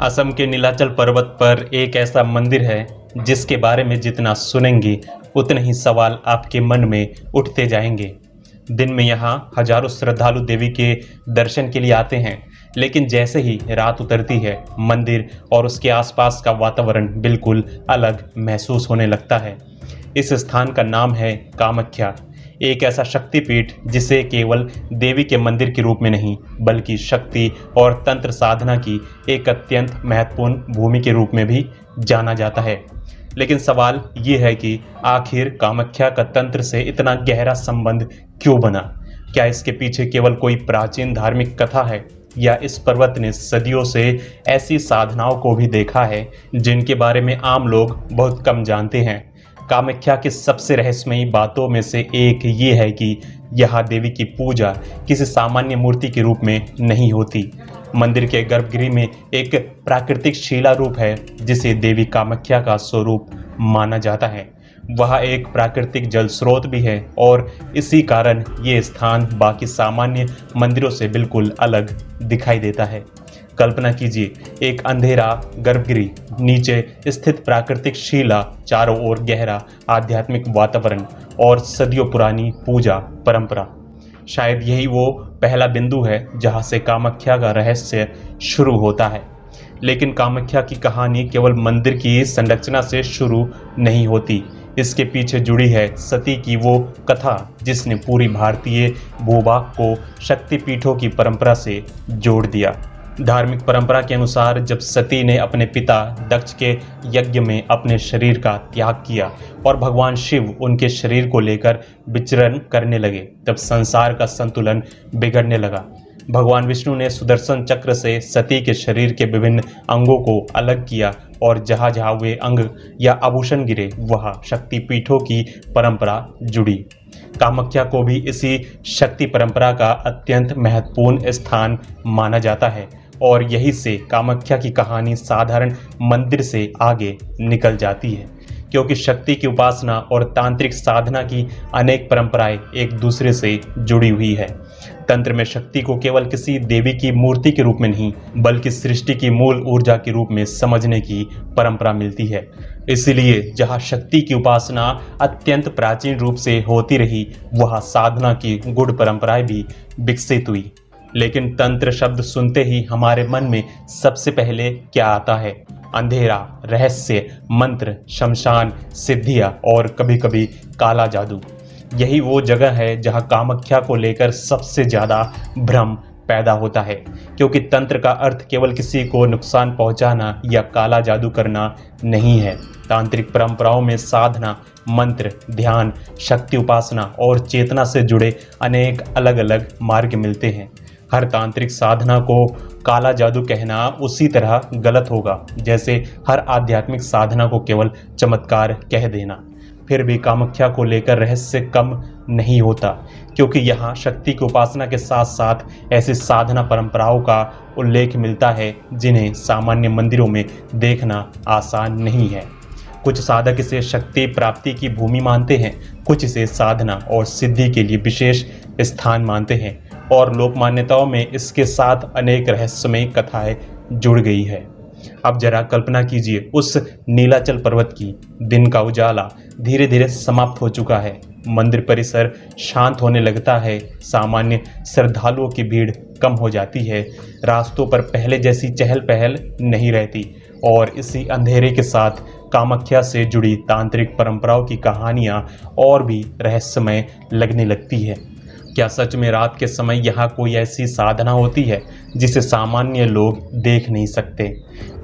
असम के नीलाचल पर्वत पर एक ऐसा मंदिर है जिसके बारे में जितना सुनेंगे उतने ही सवाल आपके मन में उठते जाएंगे। दिन में यहाँ हजारों श्रद्धालु देवी के दर्शन के लिए आते हैं, लेकिन जैसे ही रात उतरती है मंदिर और उसके आसपास का वातावरण बिल्कुल अलग महसूस होने लगता है। इस स्थान का नाम है कामाख्या, एक ऐसा शक्तिपीठ जिसे केवल देवी के मंदिर के रूप में नहीं बल्कि शक्ति और तंत्र साधना की एक अत्यंत महत्वपूर्ण भूमि के रूप में भी जाना जाता है। लेकिन सवाल ये है कि आखिर कामाख्या का तंत्र से इतना गहरा संबंध क्यों बना? क्या इसके पीछे केवल कोई प्राचीन धार्मिक कथा है या इस पर्वत ने सदियों से ऐसी साधनाओं को भी देखा है जिनके बारे में आम लोग बहुत कम जानते हैं? कामाख्या की सबसे रहस्यमयी बातों में से एक ये है कि यह देवी की पूजा किसी सामान्य मूर्ति के रूप में नहीं होती। मंदिर के गर्भगृह में एक प्राकृतिक शिला रूप है जिसे देवी कामाख्या का स्वरूप माना जाता है। वह एक प्राकृतिक जल स्रोत भी है और इसी कारण ये स्थान बाकी सामान्य मंदिरों से बिल्कुल अलग दिखाई देता है। कल्पना कीजिए, एक अंधेरा गर्भगृह, नीचे स्थित प्राकृतिक शिला, चारों ओर गहरा आध्यात्मिक वातावरण और सदियों पुरानी पूजा परंपरा। शायद यही वो पहला बिंदु है जहां से कामाख्या का रहस्य शुरू होता है। लेकिन कामाख्या की कहानी केवल मंदिर की संरचना से शुरू नहीं होती। इसके पीछे जुड़ी है सती की वो कथा जिसने पूरी भारतीय भूभाग को शक्तिपीठों की परंपरा से जोड़ दिया। धार्मिक परंपरा के अनुसार जब सती ने अपने पिता दक्ष के यज्ञ में अपने शरीर का त्याग किया और भगवान शिव उनके शरीर को लेकर विचरण करने लगे, तब संसार का संतुलन बिगड़ने लगा। भगवान विष्णु ने सुदर्शन चक्र से सती के शरीर के विभिन्न अंगों को अलग किया और जहाँ जहाँ वे अंग या आभूषण गिरे वहाँ शक्तिपीठों की परंपरा जुड़ी। कामाख्या को भी इसी शक्ति परंपरा का अत्यंत महत्वपूर्ण स्थान माना जाता है और यही से कामाख्या की कहानी साधारण मंदिर से आगे निकल जाती है, क्योंकि शक्ति की उपासना और तांत्रिक साधना की अनेक परंपराएं एक दूसरे से जुड़ी हुई है। तंत्र में शक्ति को केवल किसी देवी की मूर्ति के रूप में नहीं बल्कि सृष्टि की मूल ऊर्जा के रूप में समझने की परंपरा मिलती है। इसलिए जहाँ शक्ति की उपासना अत्यंत प्राचीन रूप से होती रही, वहाँ साधना की गूढ़ परंपराएं भी विकसित हुई। लेकिन तंत्र शब्द सुनते ही हमारे मन में सबसे पहले क्या आता है? अंधेरा, रहस्य, मंत्र, शमशान, सिद्धियां और कभी-कभी काला जादू। यही वो जगह है जहां कामाख्या को लेकर सबसे ज़्यादा भ्रम पैदा होता है, क्योंकि तंत्र का अर्थ केवल किसी को नुकसान पहुंचाना या काला जादू करना नहीं है। तांत्रिक परंपराओं में साधना, मंत्र, ध्यान, शक्ति उपासना और चेतना से जुड़े अनेक अलग-अलग मार्ग मिलते हैं। हर तांत्रिक साधना को काला जादू कहना उसी तरह गलत होगा जैसे हर आध्यात्मिक साधना को केवल चमत्कार कह देना। फिर भी कामाख्या को लेकर रहस्य कम नहीं होता, क्योंकि यहाँ शक्ति की उपासना के साथ साथ ऐसी साधना परंपराओं का उल्लेख मिलता है जिन्हें सामान्य मंदिरों में देखना आसान नहीं है। कुछ साधक इसे शक्ति प्राप्ति की भूमि मानते हैं, कुछ इसे साधना और सिद्धि के लिए विशेष स्थान मानते हैं और लोक मान्यताओं में इसके साथ अनेक रहस्यमयी कथाएं जुड़ गई है। अब जरा कल्पना कीजिए उस नीलाचल पर्वत की। दिन का उजाला धीरे धीरे समाप्त हो चुका है, मंदिर परिसर शांत होने लगता है, सामान्य श्रद्धालुओं की भीड़ कम हो जाती है, रास्तों पर पहले जैसी चहल पहल नहीं रहती और इसी अंधेरे के साथ कामाख्या से जुड़ी तांत्रिक परंपराओं की कहानियाँ और भी रहस्यमय लगने लगती है। क्या सच में रात के समय यहाँ कोई ऐसी साधना होती है जिसे सामान्य लोग देख नहीं सकते?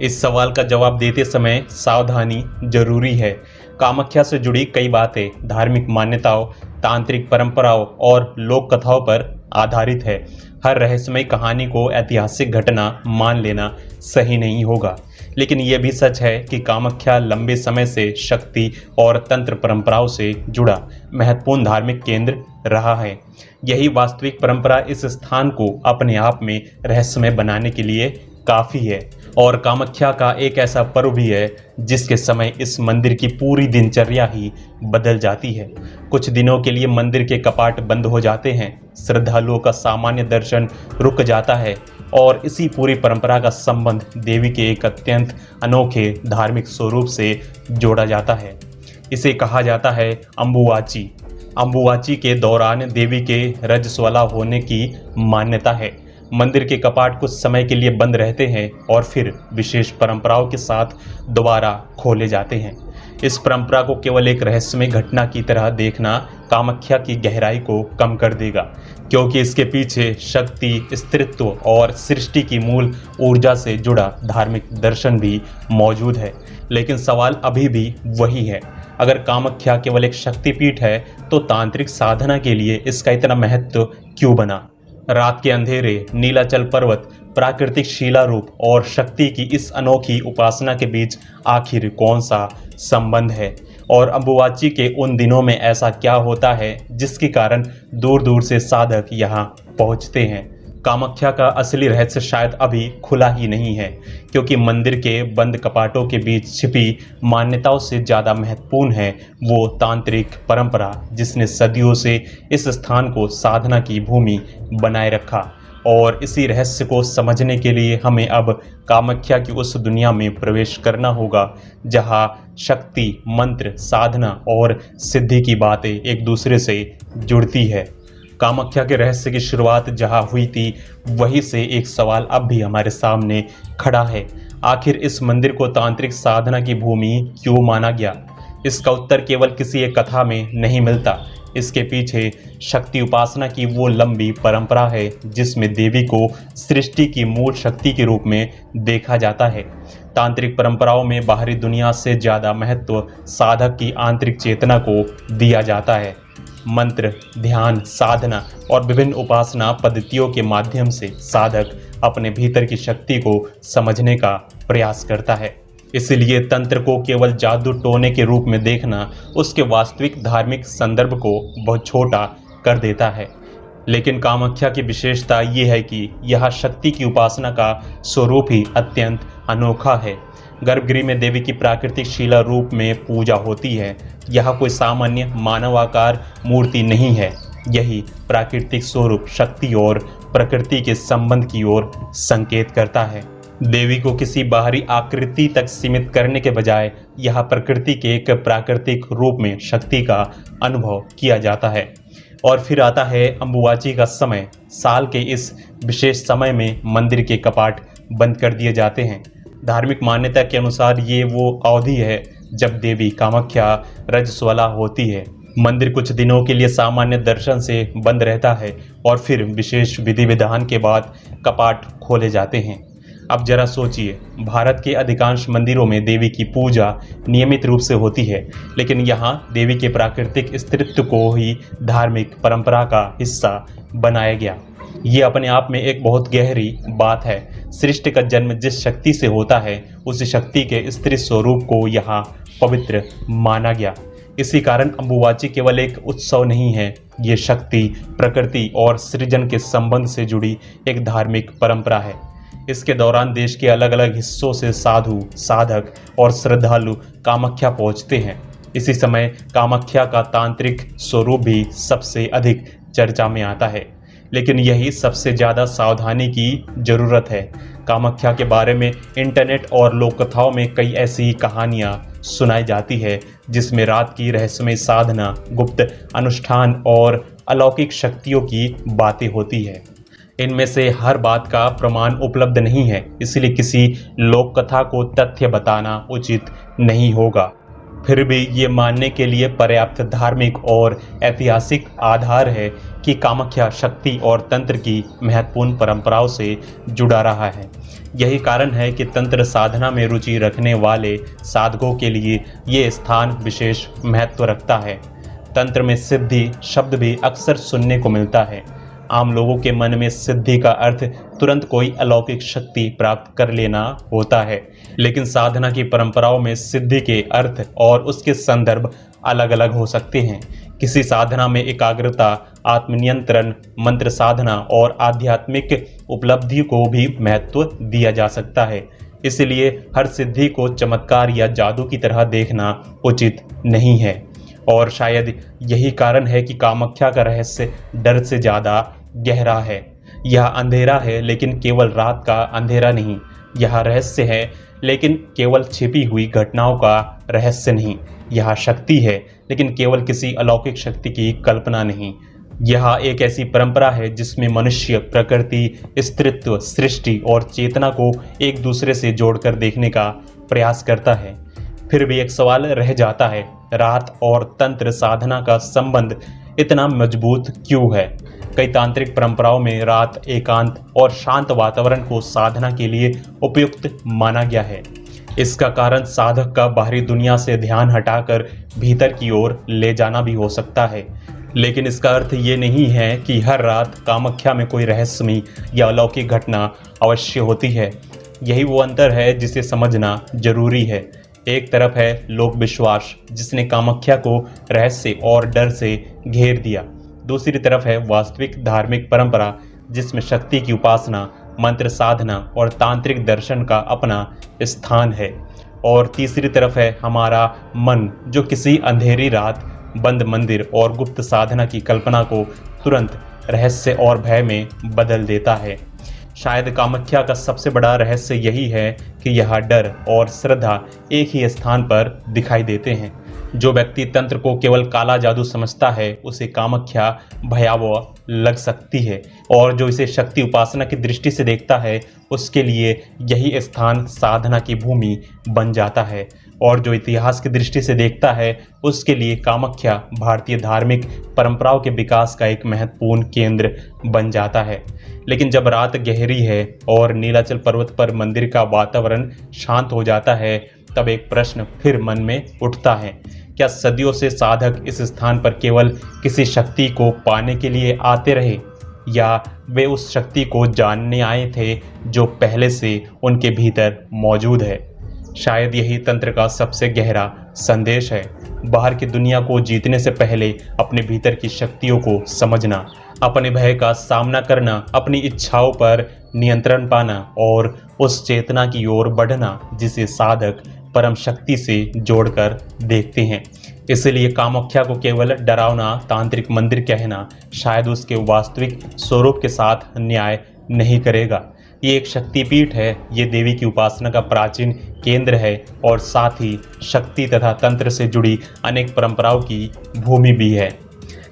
इस सवाल का जवाब देते समय सावधानी जरूरी है। कामाख्या से जुड़ी कई बातें धार्मिक मान्यताओं, तांत्रिक परंपराओं और लोक कथाओं पर आधारित है। हर रहस्यमय कहानी को ऐतिहासिक घटना मान लेना सही नहीं होगा, लेकिन यह भी सच है कि कामाख्या लंबे समय से शक्ति और तंत्र परंपराओं से जुड़ा महत्वपूर्ण धार्मिक केंद्र रहा है। यही वास्तविक परंपरा इस स्थान को अपने आप में रहस्यमय बनाने के लिए काफ़ी है। और कामाख्या का एक ऐसा पर्व भी है जिसके समय इस मंदिर की पूरी दिनचर्या ही बदल जाती है। कुछ दिनों के लिए मंदिर के कपाट बंद हो जाते हैं, श्रद्धालुओं का सामान्य दर्शन रुक जाता है और इसी पूरी परंपरा का संबंध देवी के एक अत्यंत अनोखे धार्मिक स्वरूप से जोड़ा जाता है। इसे कहा जाता है अम्बुवाची। अम्बुवाची के दौरान देवी के रजस्वला होने की मान्यता है। मंदिर के कपाट कुछ समय के लिए बंद रहते हैं और फिर विशेष परंपराओं के साथ दोबारा खोले जाते हैं। इस परंपरा को केवल एक रहस्यमय घटना की तरह देखना कामाख्या की गहराई को कम कर देगा, क्योंकि इसके पीछे शक्ति, स्त्रीत्व और सृष्टि की मूल ऊर्जा से जुड़ा धार्मिक दर्शन भी मौजूद है। लेकिन सवाल अभी भी वही है, अगर कामाख्या केवल एक शक्तिपीठ है तो तांत्रिक साधना के लिए इसका इतना महत्व क्यों बना? रात के अंधेरे, नीलाचल पर्वत, प्राकृतिक शिला रूप और शक्ति की इस अनोखी उपासना के बीच आखिर कौन सा संबंध है? और अम्बुवाची के उन दिनों में ऐसा क्या होता है जिसके कारण दूर दूर से साधक यहाँ पहुँचते हैं? कामाख्या का असली रहस्य शायद अभी खुला ही नहीं है, क्योंकि मंदिर के बंद कपाटों के बीच छिपी मान्यताओं से ज़्यादा महत्वपूर्ण है वो तांत्रिक परंपरा जिसने सदियों से इस स्थान को साधना की भूमि बनाए रखा। और इसी रहस्य को समझने के लिए हमें अब कामाख्या की उस दुनिया में प्रवेश करना होगा जहाँ शक्ति, मंत्र, साधना और सिद्धि की बातें एक दूसरे से जुड़ती है। कामाख्या के रहस्य की शुरुआत जहाँ हुई थी, वहीं से एक सवाल अब भी हमारे सामने खड़ा है। आखिर इस मंदिर को तांत्रिक साधना की भूमि क्यों माना गया? इसका उत्तर केवल किसी एक कथा में नहीं मिलता। इसके पीछे शक्ति उपासना की वो लंबी परंपरा है जिसमें देवी को सृष्टि की मूल शक्ति के रूप में देखा जाता है। तांत्रिक परंपराओं में बाहरी दुनिया से ज़्यादा महत्व साधक की आंतरिक चेतना को दिया जाता है। मंत्र, ध्यान, साधना और विभिन्न उपासना पद्धतियों के माध्यम से साधक अपने भीतर की शक्ति को समझने का प्रयास करता है। इसलिए तंत्र को केवल जादू टोने के रूप में देखना उसके वास्तविक धार्मिक संदर्भ को बहुत छोटा कर देता है। लेकिन कामाख्या की विशेषता ये है कि यह शक्ति की उपासना का स्वरूप ही अत्यंत अनोखा है। गर्भगृह में देवी की प्राकृतिक शिला रूप में पूजा होती है। यह कोई सामान्य मानवाकार मूर्ति नहीं है। यही प्राकृतिक स्वरूप शक्ति और प्रकृति के संबंध की ओर संकेत करता है। देवी को किसी बाहरी आकृति तक सीमित करने के बजाय यह प्रकृति के एक प्राकृतिक रूप में शक्ति का अनुभव किया जाता है। और फिर आता है अम्बुवाची का समय। साल के इस विशेष समय में मंदिर के कपाट बंद कर दिए जाते हैं। धार्मिक मान्यता के अनुसार ये वो अवधि है जब देवी कामाख्या रजस्वला होती है। मंदिर कुछ दिनों के लिए सामान्य दर्शन से बंद रहता है और फिर विशेष विधि विधान के बाद कपाट खोले जाते हैं। अब जरा सोचिए, भारत के अधिकांश मंदिरों में देवी की पूजा नियमित रूप से होती है, लेकिन यहाँ देवी के प्राकृतिक अस्तित्व को ही धार्मिक परंपरा का हिस्सा बनाया गया। ये अपने आप में एक बहुत गहरी बात है। सृष्टि का जन्म जिस शक्ति से होता है, उस शक्ति के स्त्री स्वरूप को यहाँ पवित्र माना गया। इसी कारण अम्बुवाची केवल एक उत्सव नहीं है, ये शक्ति, प्रकृति और सृजन के संबंध से जुड़ी एक धार्मिक परंपरा है। इसके दौरान देश के अलग अलग हिस्सों से साधु, साधक और श्रद्धालु कामाख्या पहुंचते हैं। इसी समय कामाख्या का तांत्रिक स्वरूप भी सबसे अधिक चर्चा में आता है, लेकिन यही सबसे ज़्यादा सावधानी की ज़रूरत है। कामाख्या के बारे में इंटरनेट और लोक कथाओं में कई ऐसी कहानियाँ सुनाई जाती है जिसमें रात की रहस्यमय साधना, गुप्त अनुष्ठान और अलौकिक शक्तियों की बातें होती है। इनमें से हर बात का प्रमाण उपलब्ध नहीं है, इसलिए किसी लोक कथा को तथ्य बताना उचित नहीं होगा। फिर भी ये मानने के लिए पर्याप्त धार्मिक और ऐतिहासिक आधार है कि कामाख्या शक्ति और तंत्र की महत्वपूर्ण परंपराओं से जुड़ा रहा है। यही कारण है कि तंत्र साधना में रुचि रखने वाले साधकों के लिए ये स्थान विशेष महत्व रखता है। तंत्र में सिद्धि शब्द भी अक्सर सुनने को मिलता है। आम लोगों के मन में सिद्धि का अर्थ तुरंत कोई अलौकिक शक्ति प्राप्त कर लेना होता है, लेकिन साधना की परंपराओं में सिद्धि के अर्थ और उसके संदर्भ अलग अलग हो सकते हैं। किसी साधना में एकाग्रता, आत्मनियंत्रण, मंत्र साधना और आध्यात्मिक उपलब्धि को भी महत्व दिया जा सकता है। इसलिए हर सिद्धि को चमत्कार या जादू की तरह देखना उचित नहीं है। और शायद यही कारण है कि कामाख्या का रहस्य डर से ज़्यादा गहरा है। यह अंधेरा है, लेकिन केवल रात का अंधेरा नहीं। यह रहस्य है, लेकिन केवल छिपी हुई घटनाओं का रहस्य नहीं। यह शक्ति है, लेकिन केवल किसी अलौकिक शक्ति की कल्पना नहीं। यह एक ऐसी परंपरा है जिसमें मनुष्य, प्रकृति, अस्तित्व, सृष्टि और चेतना को एक दूसरे से जोड़कर देखने का प्रयास करता है। फिर भी एक सवाल रह जाता है, रात और तंत्र साधना का संबंध इतना मजबूत क्यों है? कई तांत्रिक परंपराओं में रात, एकांत और शांत वातावरण को साधना के लिए उपयुक्त माना गया है। इसका कारण साधक का बाहरी दुनिया से ध्यान हटाकर भीतर की ओर ले जाना भी हो सकता है। लेकिन इसका अर्थ ये नहीं है कि हर रात कामाख्या में कोई रहस्यमयी या अलौकिक घटना अवश्य होती है। यही वो अंतर है जिसे समझना जरूरी है। एक तरफ है लोक विश्वास, जिसने कामाख्या को रहस्य और डर से घेर दिया। दूसरी तरफ है वास्तविक धार्मिक परंपरा, जिसमें शक्ति की उपासना, मंत्र साधना और तांत्रिक दर्शन का अपना स्थान है। और तीसरी तरफ है हमारा मन, जो किसी अंधेरी रात, बंद मंदिर और गुप्त साधना की कल्पना को तुरंत रहस्य और भय में बदल देता है। शायद कामाख्या का सबसे बड़ा रहस्य यही है कि यह डर और श्रद्धा एक ही स्थान पर दिखाई देते हैं। जो व्यक्ति तंत्र को केवल काला जादू समझता है, उसे कामाख्या भयावह लग सकती है, और जो इसे शक्ति उपासना की दृष्टि से देखता है, उसके लिए यही स्थान साधना की भूमि बन जाता है। और जो इतिहास की दृष्टि से देखता है, उसके लिए कामाख्या भारतीय धार्मिक परंपराओं के विकास का एक महत्वपूर्ण केंद्र बन जाता है। लेकिन जब रात गहरी है और नीलाचल पर्वत पर मंदिर का वातावरण शांत हो जाता है, तब एक प्रश्न फिर मन में उठता है, क्या सदियों से साधक इस स्थान पर केवल किसी शक्ति को पाने के लिए आते रहे, या वे उस शक्ति को जानने आए थे जो पहले से उनके भीतर मौजूद है? शायद यही तंत्र का सबसे गहरा संदेश है। बाहर की दुनिया को जीतने से पहले अपने भीतर की शक्तियों को समझना, अपने भय का सामना करना, अपनी इच्छाओं पर नियंत्रण पाना और उस चेतना की ओर बढ़ना जिसे साधक परम शक्ति से जोड़कर देखते हैं। इसलिए कामाख्या को केवल डरावना तांत्रिक मंदिर कहना शायद उसके वास्तविक स्वरूप के साथ न्याय नहीं करेगा। ये एक शक्तिपीठ है, ये देवी की उपासना का प्राचीन केंद्र है, और साथ ही शक्ति तथा तंत्र से जुड़ी अनेक परंपराओं की भूमि भी है।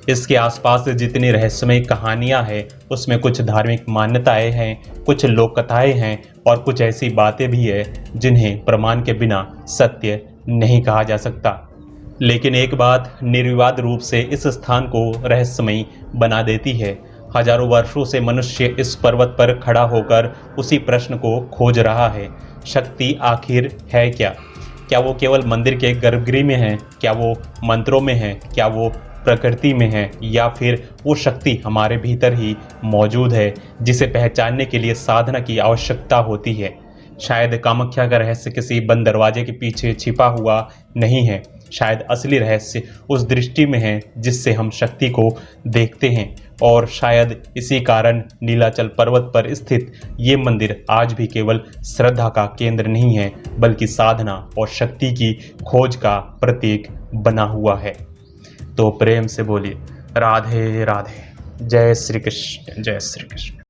इसके आसपास जितनी रहस्यमय कहानियां हैं, उसमें कुछ धार्मिक मान्यताएं हैं, कुछ लोक कथाएं हैं और कुछ ऐसी बातें भी हैं जिन्हें प्रमाण के बिना सत्य नहीं कहा जा सकता। लेकिन एक बात निर्विवाद रूप से इस स्थान को रहस्यमयी बना देती है। हजारों वर्षों से मनुष्य इस पर्वत पर खड़ा होकर उसी प्रश्न को खोज रहा है, शक्ति आखिर है क्या? क्या वो केवल मंदिर के गर्भगृह में है? क्या वो मंत्रों में है? क्या वो प्रकृति में है? या फिर वो शक्ति हमारे भीतर ही मौजूद है, जिसे पहचानने के लिए साधना की आवश्यकता होती है? शायद कामाख्या का रहस्य किसी बंद दरवाजे के पीछे छिपा हुआ नहीं है। शायद असली रहस्य उस दृष्टि में है जिससे हम शक्ति को देखते हैं। और शायद इसी कारण नीलाचल पर्वत पर स्थित ये मंदिर आज भी केवल श्रद्धा का केंद्र नहीं है, बल्कि साधना और शक्ति की खोज का प्रतीक बना हुआ है। तो प्रेम से बोलिए राधे राधे। जय श्री कृष्ण, जय श्री कृष्ण।